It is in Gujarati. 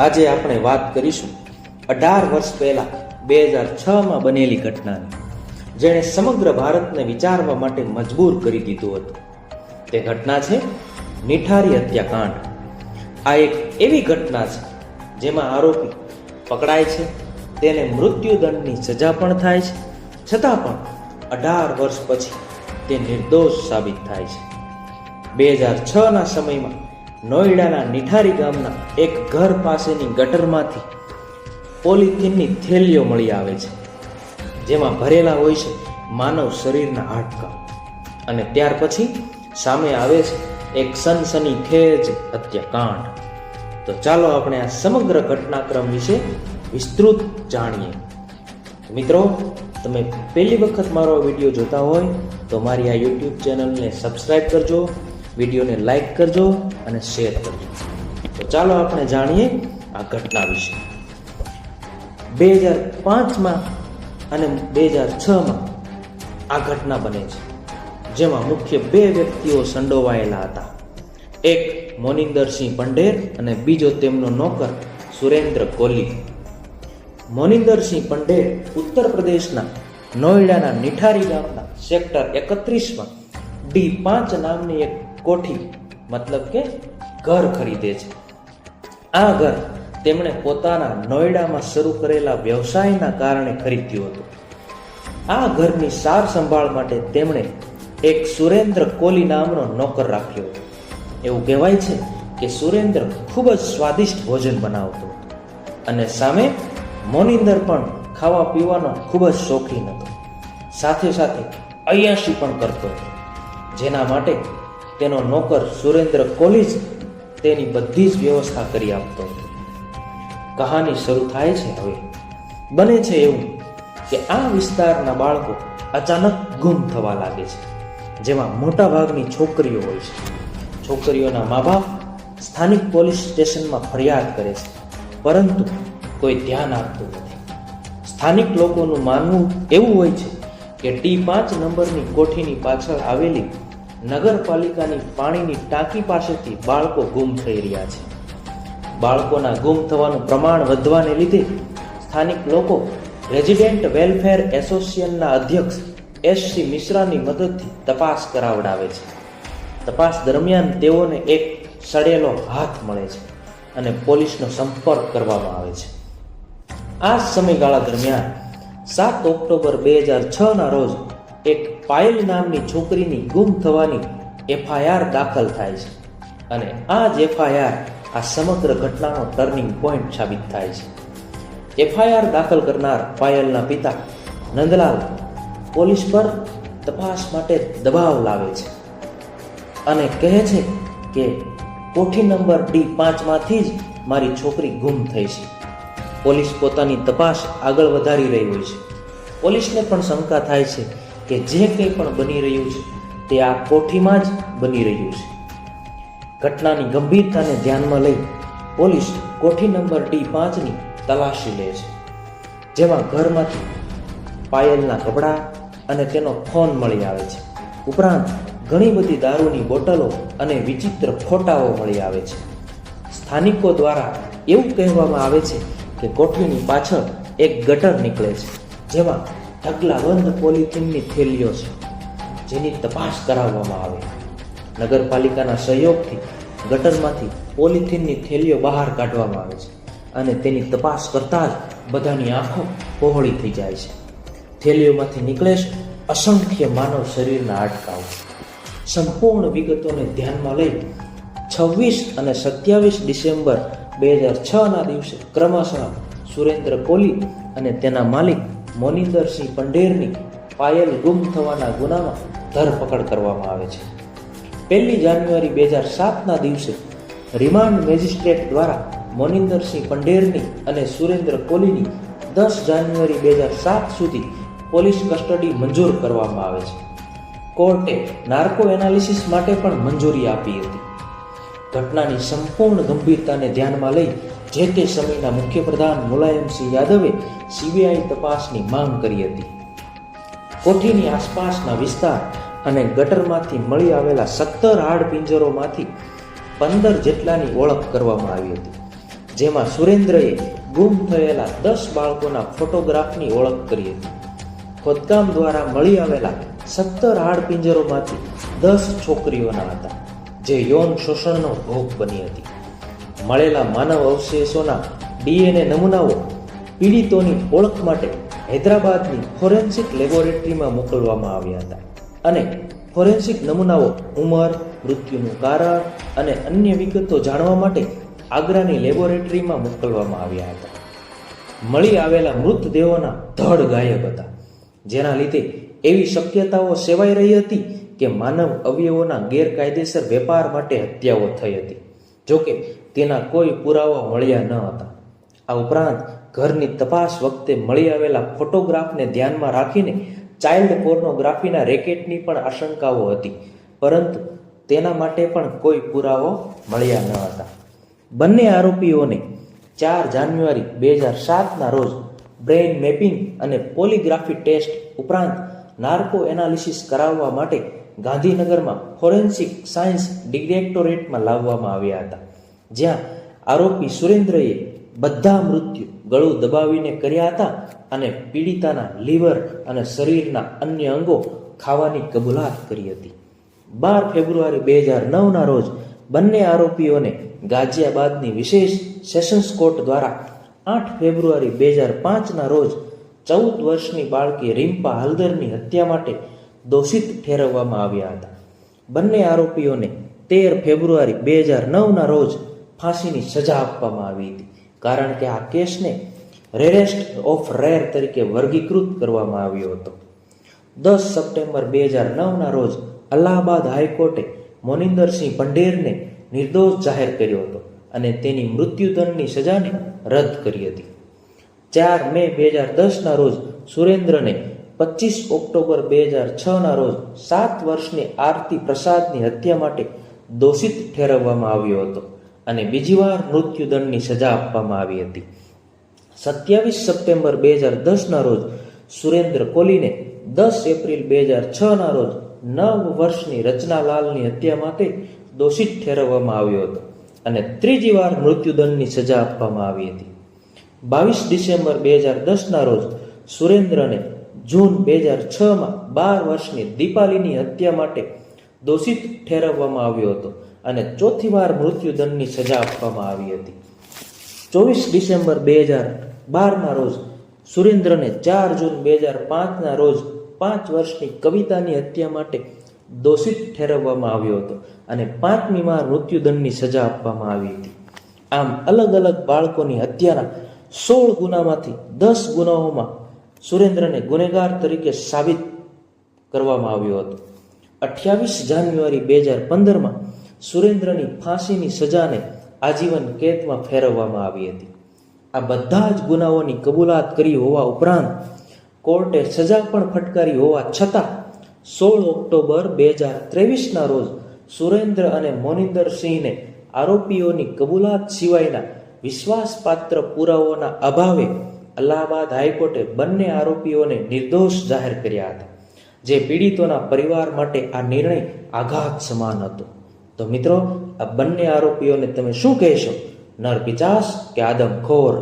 આજે આપણે વાત કરીશું 18 વર્ષ પહેલા 2006માં બનેલી ઘટનાની, જેણે સમગ્ર ભારતને વિચારવા માટે મજબૂર કરી દીધું હતું. તે ઘટના છે નિઠારી હત્યાકાંડ. આ એક એવી ઘટના છે જેમાં આરોપી પકડાય છે, તેને મૃત્યુદંડની સજા પણ થાય છે, છતાં પણ 18 વર્ષ પછી તે નિર્દોષ સાબિત થાય છે. 2006ના સમયમાં નોઈડાના નિઠારી ગામના એક ઘર પાસેની ગટરમાંથી પોલિથીનની થેલીઓ મળી આવે છે, જેમાં ભરેલા હોય છે માનવ શરીરના હાડકાં. અને ત્યાર પછી સામે આવે છે એક સનસનીખેજ હત્યાકાંડ. તો ચાલો આપણે આ સમગ્ર ઘટનાક્રમ વિશે વિસ્તૃત જાણીએ. મિત્રો, તમે પહેલી વખત મારો વિડીયો જોતા હોય તો મારી આ યુટ્યુબ ચેનલને સબસ્ક્રાઈબ કરજો, વિડીયોને લાઈક કરજો અને શેર કરજો. તો ચાલો આપણે જાણીએ આ ઘટના વિશે. 2005માં અને 2006માં આ ઘટના બને છે, જેમાં મુખ્ય બે વ્યક્તિઓ સંડોવાયેલા હતા. એક મોનિંદરસિંહ પંઢેર અને બીજો તેમનો નોકર સુરેન્દ્ર કોલી. મોનિંદરસિંહ પંઢેર ઉત્તર પ્રદેશના નોઈડાના નિઠારી ગામના સેક્ટર 31માં D5 નામની એક કોઠી મતલબ કે ઘર ખરીદે છે. આ ઘર તેમણે પોતાના નોઈડામાં શરૂ કરેલા વ્યવસાયના કારણે ખરીદ્યું હતું. આ ઘરની સાર સંભાળ માટે તેમણે એક સુરેન્દ્ર કોલી નામનો નોકર રાખ્યો હતો. એવું કહેવાય છે કે સુરેન્દ્ર ખૂબ જ સ્વાદિષ્ટ ભોજન બનાવતો હતો અને સામે મોનિંદર પણ ખાવા પીવાનો ખૂબ જ શોખીન હતો. સાથે સાથે અય્યાશી પણ કરતો હતો, જેના માટે તેનો નોકર સુરેન્દ્ર કોલી જ તેની બધી જ વ્યવસ્થા કરી આપતો હતો. કહાની શરૂ થાય છે. હવે બને છે એવું કે આ વિસ્તારના બાળકો અચાનક ગુમ થવા લાગે છે, જેમાં મોટા ભાગની છોકરીઓ હોય છે. છોકરીઓના મા બાપ સ્થાનિક પોલીસ સ્ટેશનમાં ફરિયાદ કરે છે, પરંતુ કોઈ ધ્યાન આપતું નથી. સ્થાનિક લોકોનું માનવું એવું હોય છે કે D5 નંબરની કોઠીની પાછળ આવેલી નગરપાલિકાની પાણીની ટાંકી પાસેથી બાળકો ગુમ થઈ રહ્યા છે. બાળકોના ગુમ થવાનું પ્રમાણ વધવાને લીધે સ્થાનિક લોકો રેઝિડેન્ટ વેલફેર એસોસિએશનના અધ્યક્ષ SC મિશ્રાની મદદથી તપાસ કરાવડાવે છે. તપાસ દરમિયાન તેઓને એક સડેલો હાથ મળે છે અને પોલીસનો સંપર્ક કરવામાં આવે છે. આ સમયગાળા દરમિયાન 7 ઓક્ટોબર 2006ના રોજ એક પાયલ નામની છોકરીની ગુમ થવાની FIR દાખલ થાય છે અને આ જ FIR આ સમગ્ર ઘટનાનો ટર્નિંગ પોઈન્ટ સાબિત થાય છે. FIR દાખલ કરનાર પાયલના પિતા નંદલાલ પોલીસ પર તપાસ માટે દબાવ લાવે છે અને કહે છે કે કોઠી નંબર D5માંથી જ મારી છોકરી ગુમ થઈ છે. પોલીસ પોતાની તપાસ આગળ વધારી રહી હોય છે. પોલીસને પણ શંકા થાય છે કે જે કંઈ પણ બની રહ્યું છે તે આ કોઠીમાં જ બની રહ્યું છે. ઘટનાની ગંભીરતાને ધ્યાનમાં લઈ પોલીસ કોઠી નંબર D5ની તલાશી લે છે, જેમાં ઘરમાંથી પાયલના કપડાં અને તેનો ફોન મળી આવે છે. ઉપરાંત ઘણી બધી દારૂની બોટલો અને વિચિત્ર ફોટાઓ મળી આવે છે. સ્થાનિકો દ્વારા એવું કહેવામાં આવે છે કે કોઠીની પાછળ એક ગટર નીકળે છે, જેમાં ઢગલાબંધ પોલિથીનની થેલીઓ છે, જેની તપાસ કરાવવામાં આવે. નગરપાલિકાના સહયોગથી ગટરમાંથી પોલિથીનની થેલીઓ બહાર કાઢવામાં આવે છે અને તેની તપાસ કરતા જ બધાની આંખો પહોળી થઈ જાય છે. થેલીઓમાંથી નીકળે છે અસંખ્ય માનવ શરીરના હાડકાઓ. સંપૂર્ણ વિગતોને ધ્યાનમાં લઈ 26 અને 27 ડિસેમ્બર 2006ના દિવસે ક્રમશઃ સુરેન્દ્ર કોલી અને તેના માલિક મોનિંદરસિંહ પંઢેરની પાયલ ગુમ થવાના ગુનામાં ધરપકડ કરવામાં આવે છે. 1 જાન્યુઆરી 2007ના દિવસે રિમાન્ડ મેજિસ્ટ્રેટ દ્વારા મોનિંદરસિંહ પંઢેરની અને સુરેન્દ્ર કોલીની 10 જાન્યુઆરી 2007 સુધી પોલીસ કસ્ટડી મંજૂર કરવામાં આવે છે. કોર્ટે નાર્કો એનાલિસિસ માટે પણ મંજૂરી આપી હતી. ઘટનાની સંપૂર્ણ ગંભીરતાને ધ્યાનમાં લઈ જે તે સમયના મુખ્યપ્રધાન મુલાયમસિંહ યાદવે CBI તપાસની માંગ કરી હતી. કોઠીની આસપાસના વિસ્તાર અને ગટરમાંથી મળી આવેલા 17 હાડપિંજરોમાંથી 15 જેટલાની ઓળખ કરવામાં આવી હતી, જેમાં સુરેન્દ્રએ ગુમ થયેલા 10 બાળકોના ફોટોગ્રાફની ઓળખ કરી હતી. ખોદકામ દ્વારા મળી આવેલા 17 હાડપિંજરોમાંથી 10 છોકરીઓના હતા, જે યૌન શોષણનો ભોગ બની હતી. મળેલા માનવ અવશેષોના DNA નમૂનાઓ પીડિતોની ઓળખ માટે હૈદરાબાદની ફોરેન્સિક લેબોરેટરીમાં મોકલવામાં આવ્યા હતા અને ફોરેન્સિક નમૂનાઓ ઉંમર, મૃત્યુનું કારણ અને અન્ય વિગતો જાણવા માટે આગ્રાની લેબોરેટરીમાં મોકલવામાં આવ્યા હતા. મળી આવેલા મૃતદેહોના ધડ ગાયબ હતા, જેના લીધે એવી શક્યતાઓ સેવાઈ રહી હતી કે માનવ અવયવોના ગેરકાયદેસર વેપાર માટે હત્યાઓ થઈ હતી. જોકે તેના કોઈ પુરાવા મળ્યા ન હતા. આ ઉપરાંત ઘરની તપાસ વખતે મળી આવેલા ફોટોગ્રાફને ધ્યાનમાં રાખીને ચાઇલ્ડ પોર્નોગ્રાફીના રેકેટની પણ આશંકાઓ હતી, પરંતુ તેના માટે પણ કોઈ પુરાવો મળ્યા ન હતા. બંને આરોપીઓને 4 જાન્યુઆરી 2007ના રોજ બ્રેઇન મેપિંગ અને પોલીગ્રાફી ટેસ્ટ ઉપરાંત નાર્કો એનાલિસિસ કરાવવા માટે ગાંધીનગરમાં ફોરેન્સિક સાયન્સ ડિરેક્ટોરેટમાં લાવવામાં આવ્યા હતા, જ્યાં આરોપી સુરેન્દ્રએ બધા મૃત્યુ ગળું દબાવીને કર્યા હતા અને પીડિતાના લીવર અને શરીરના અન્ય અંગો ખાવાની કબૂલાત કરી હતી. 12 ફેબ્રુઆરી 2009ના રોજ બંને આરોપીઓને ગાઝિયાબાદની વિશેષ સેશન્સ કોર્ટ દ્વારા 8 ફેબ્રુઆરી 2005ના રોજ 14 વર્ષની બાળકી રિમ્પા હલદરની હત્યા માટે દોષિત ઠેરવવામાં આવ્યા હતા. બંને આરોપીઓને 13 ફેબ્રુઆરી 2009ના રોજ ફાંસીની સજા આપવામાં આવી હતી, કારણ કે આ કેસને રેરેસ્ટ ઓફ રેર તરીકે વર્ગીકૃત કરવામાં આવ્યો હતો. 10 સપ્ટેમ્બર 2009ના રોજ અલ્હાબાદ હાઈકોર્ટે મોનિંદરસિંહ પંઢેરને નિર્દોષ જાહેર કર્યો હતો અને તેની મૃત્યુદંડની સજાને રદ કરી હતી. 4 મે 2010ના રોજ સુરેન્દ્રને 25 ઓક્ટોબર 2006ના રોજ 7 વર્ષની આરતી પ્રસાદની હત્યા માટે દોષિત ઠેરવવામાં આવ્યો હતો અને બીજી વાર મૃત્યુદંડની સજા આપવામાં આવી હતી. 27 સપ્ટેમ્બર 2010ના રોજ સુરેન્દ્ર કોલીને 10 એપ્રિલ 2006ના રોજ 9 વર્ષની રચનાલાલની હત્યા માટે દોષિત ઠેરવવામાં આવ્યો હતો અને ત્રીજી વાર મૃત્યુદંડની સજા આપવામાં આવી હતી. 22 ડિસેમ્બર 2010ના રોજ સુરેન્દ્રને જૂન 2006માં 12 વર્ષની દીપાલીની હત્યા માટે દોષિત ઠેરવવામાં આવ્યો હતો અને ચોથી વાર મૃત્યુદંડની સજા આપવામાં આવી હતી. 24 ડિસેમ્બર 2012ના રોજ સુરેન્દ્રને 4 જૂન 2005ના રોજ 5 વર્ષની કવિતાની હત્યા માટે દોષિત ઠેરવવામાં આવ્યો હતો અને 5મી વાર મૃત્યુદંડની સજા આપવામાં આવી હતી. આમ અલગ અલગ બાળકોની હત્યાના 16 ગુનામાંથી 10 ગુનાઓમાં સુરેન્દ્રને ગુનેગાર તરીકે સાબિત કરવામાં આવ્યો હતો. 28 જાન્યુઆરી 2015માં સુરેન્દ્રની ફાંસીની સજાને આજીવન કેદમાં ફેરવવામાં આવી હતી. આ બધા જ ગુનાઓની કબૂલાત કરી હોવા ઉપરાંત કોર્ટે સજા પણ ફટકારી હોવા છતાં 16 ઓક્ટોબર 2023ના રોજ સુરેન્દ્ર અને મોનિંદરસિંહને આરોપીઓની કબૂલાત સિવાયના વિશ્વાસપાત્ર પુરાવાઓના અભાવે અલ્હાબાદ હાઈકોર્ટે બંને આરોપીઓને નિર્દોષ જાહેર કર્યા હતા, જે પીડિતોના પરિવાર માટે આ નિર્ણય આઘાત સમાન હતો. તો મિત્રો, આ બંને આરોપીઓને તમે શું કહેશો? નરપિચાસ કે આદમખોર?